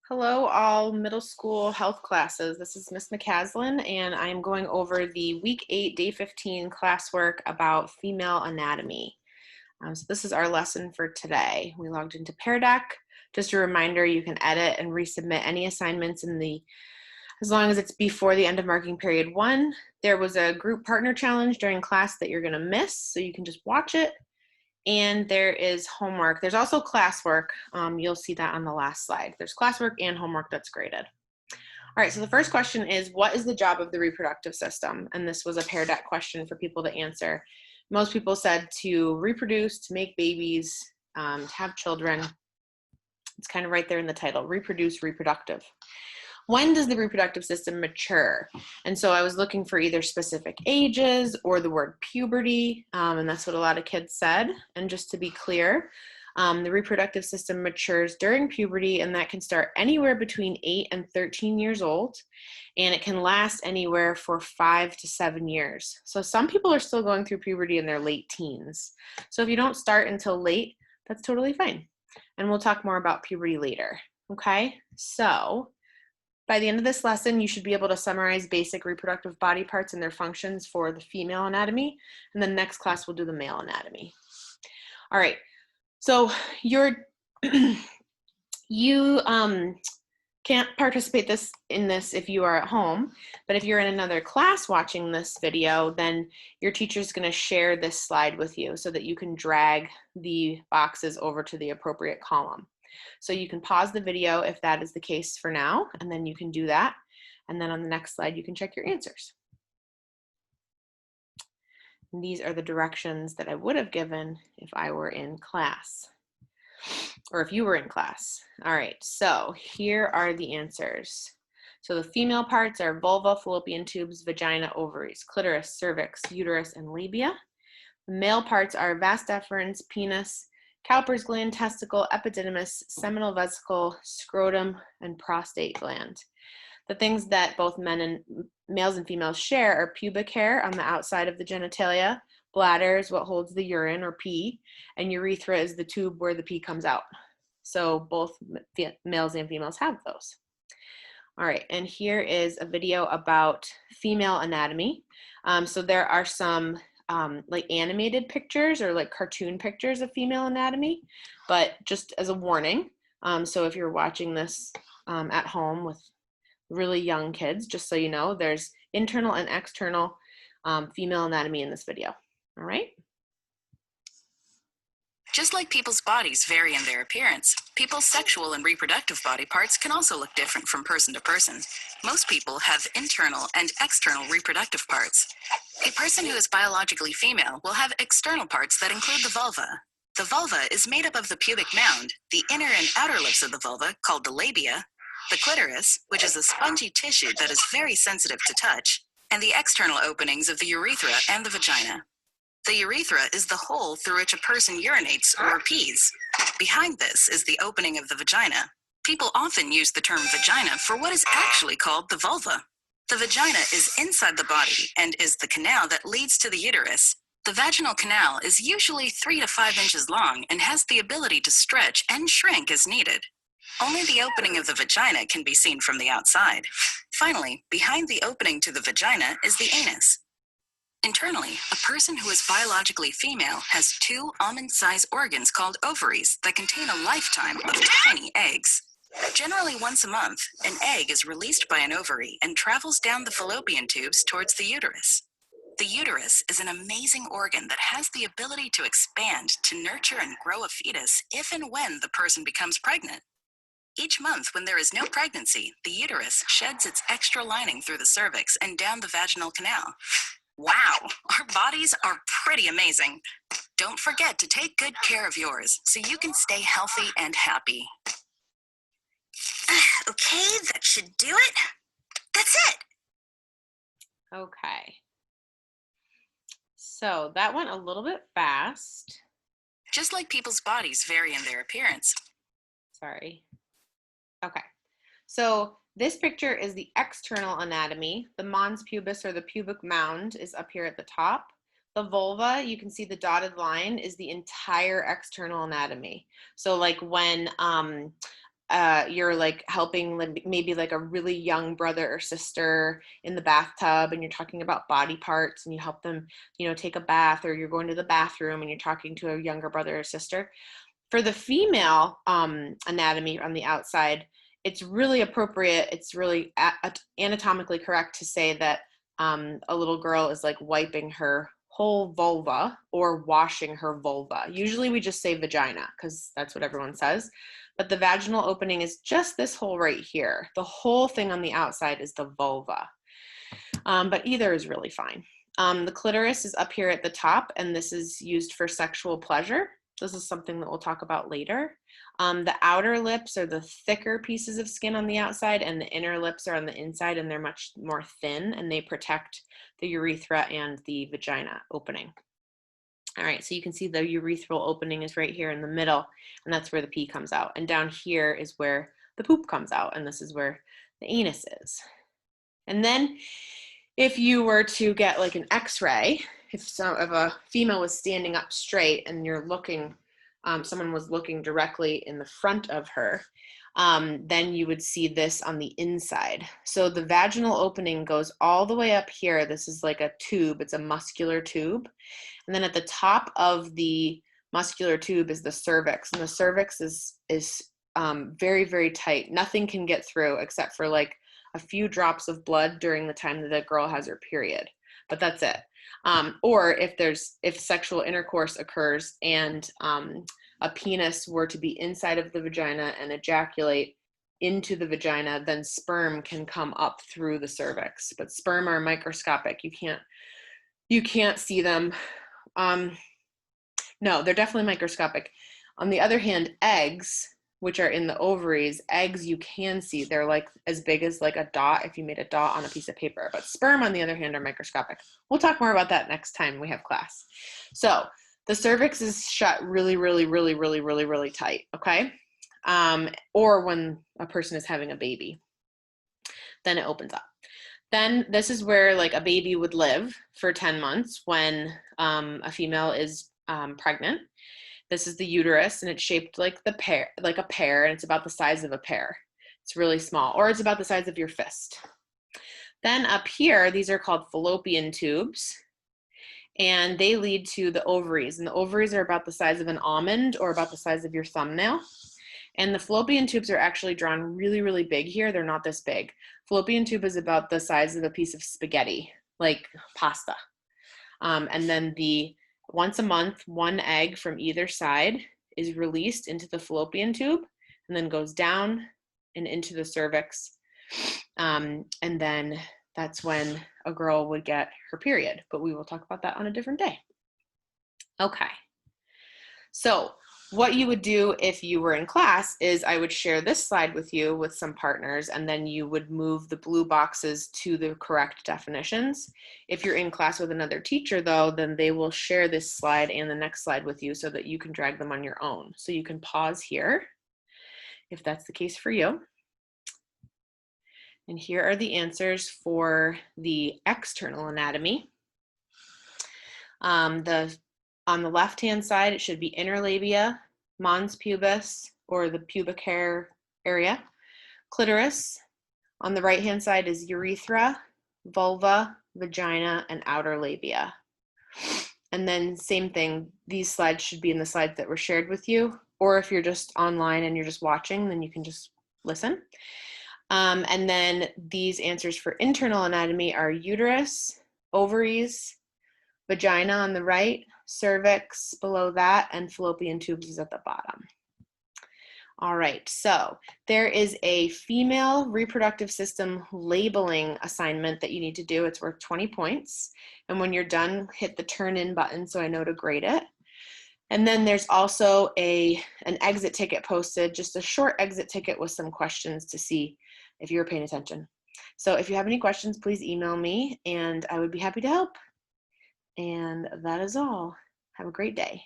Hello, all middle school health classes. This is Miss McCaslin, and I'm going over the week 8, day 15 classwork about female anatomy. So this is our lesson for today. We logged into Pear Deck. Just a reminder, you can edit and resubmit any assignments as long as it's before the end of marking period 1. There was a group partner challenge during class that you're going to miss, so you can just watch it. And there is homework. There's also classwork. You'll see that on the last slide. There's classwork and homework that's graded. All right, so the first question is, what is the job of the reproductive system? And this was a Pear Deck question for people to answer. Most people said to reproduce, to make babies, to have children. It's kind of right there in the title, reproduce, reproductive. When does the reproductive system mature? And so I was looking for either specific ages or the word puberty, and that's what a lot of kids said. And just to be clear, the reproductive system matures during puberty, and that can start anywhere between 8 and 13 years old, and it can last anywhere for 5 to 7 years. So some people are still going through puberty in their late teens. So if you don't start until late, that's totally fine. And we'll talk more about puberty later, okay? So by the end of this lesson, you should be able to summarize basic reproductive body parts and their functions for the female anatomy, and then next class we'll do the male anatomy. All right, so you can't participate in this if you are at home, but if you're in another class watching this video, then your teacher's going to share this slide with you so that you can drag the boxes over to the appropriate column. So you can pause the video if that is the case for now, and then you can do that. And then on the next slide, you can check your answers. And these are the directions that I would have given if I were in class, or if you were in class. All right, so here are the answers. So the female parts are vulva, fallopian tubes, vagina, ovaries, clitoris, cervix, uterus, and labia. The male parts are vas deferens, penis, Cowper's gland, testicle, epididymis, seminal vesicle, scrotum, and prostate gland. The things that both males and females share are pubic hair on the outside of the genitalia, bladder is what holds the urine or pee, and urethra is the tube where the pee comes out. So both males and females have those. All right, and here is a video about female anatomy. So there are some like animated pictures or like cartoon pictures of female anatomy, but just as a warning, so if you're watching this at home with really young kids, just so you know, there's internal and external female anatomy in this video. All right. Just like people's bodies vary in their appearance, people's sexual and reproductive body parts can also look different from person to person. Most people have internal and external reproductive parts. A person who is biologically female will have external parts that include the vulva. The vulva is made up of the pubic mound, the inner and outer lips of the vulva, called the labia, the clitoris, which is a spongy tissue that is very sensitive to touch, and the external openings of the urethra and the vagina. The urethra is the hole through which a person urinates or pees. Behind this is the opening of the vagina. People often use the term vagina for what is actually called the vulva. The vagina is inside the body and is the canal that leads to the uterus. The vaginal canal is usually 3 to 5 inches long and has the ability to stretch and shrink as needed. Only the opening of the vagina can be seen from the outside. Finally, behind the opening to the vagina is the anus. Internally, a person who is biologically female has 2 almond-sized organs called ovaries that contain a lifetime of tiny eggs. Generally once a month, an egg is released by an ovary and travels down the fallopian tubes towards the uterus. The uterus is an amazing organ that has the ability to expand to nurture and grow a fetus if and when the person becomes pregnant. Each month when there is no pregnancy, the uterus sheds its extra lining through the cervix and down the vaginal canal. Wow, our bodies are pretty amazing. Don't forget to take good care of yours so you can stay healthy and happy. Okay, that should do it. That's it. Okay. So that went a little bit fast. Just like people's bodies vary in their appearance. Sorry. Okay. So this picture is the external anatomy. The mons pubis, or the pubic mound, is up here at the top. The vulva, you can see the dotted line, is the entire external anatomy. So like when you're like helping maybe like a really young brother or sister in the bathtub, and you're talking about body parts, and you help them, you know, take a bath, or you're going to the bathroom and you're talking to a younger brother or sister. For the female anatomy on the outside, it's really appropriate, it's really anatomically correct to say that a little girl is like wiping her whole vulva or washing her vulva. Usually we just say vagina because that's what everyone says. But the vaginal opening is just this hole right here. The whole thing on the outside is the vulva. But either is really fine. The clitoris is up here at the top, and this is used for sexual pleasure. This is something that we'll talk about later. The outer lips are the thicker pieces of skin on the outside, and the inner lips are on the inside, and they're much more thin, and they protect the urethra and the vagina opening. All right, so you can see the urethral opening is right here in the middle, and that's where the pee comes out. And down here is where the poop comes out, and this is where the anus is. And then if you were to get like an x-ray, if a female was standing up straight and you're looking, someone was looking directly in the front of her, then you would see this on the inside. So the vaginal opening goes all the way up here. This is like a tube, it's a muscular tube. And then at the top of the muscular tube is the cervix, and the cervix is very, very tight. Nothing can get through except for like a few drops of blood during the time that a girl has her period, but that's it. Or if sexual intercourse occurs and a penis were to be inside of the vagina and ejaculate into the vagina, then sperm can come up through the cervix. But sperm are microscopic. You can't see them. No, they're definitely microscopic. On the other hand, eggs, which are in the ovaries, eggs you can see. They're like as big as like a dot if you made a dot on a piece of paper. But sperm, on the other hand, are microscopic. We'll talk more about that next time we have class. So the cervix is shut really, really, really, really, really, really tight, okay? Or when a person is having a baby, then it opens up. Then this is where like a baby would live for 10 months when a female is pregnant. This is the uterus, and it's shaped like a pear, and it's about the size of a pear. It's really small, or it's about the size of your fist. Then up here, these are called fallopian tubes, and they lead to the ovaries, and the ovaries are about the size of an almond or about the size of your thumbnail. And the fallopian tubes are actually drawn really, really big here. They're not this big. Fallopian tube is about the size of a piece of spaghetti, like pasta. And then once a month, one egg from either side is released into the fallopian tube and then goes down and into the cervix. And then that's when a girl would get her period, but we will talk about that on a different day. Okay. So what you would do if you were in class is I would share this slide with you with some partners, and then you would move the blue boxes to the correct definitions. If you're in class with another teacher though, then they will share this slide and the next slide with you so that you can drag them on your own. So you can pause here if that's the case for you. And here are the answers for the external anatomy. On the left-hand side, it should be inner labia, mons pubis, or the pubic hair area, clitoris. On the right-hand side is urethra, vulva, vagina, and outer labia. And then same thing, these slides should be in the slides that were shared with you, or if you're just online and you're just watching, then you can just listen. And then these answers for internal anatomy are uterus, ovaries, vagina on the right, cervix below that, and fallopian tubes is at the bottom. All right, so there is a female reproductive system labeling assignment that you need to do. It's worth 20 points. And when you're done, hit the turn in button so I know to grade it. And then there's also an exit ticket posted, just a short exit ticket with some questions to see if you're paying attention. So if you have any questions, please email me and I would be happy to help. And that is all. Have a great day.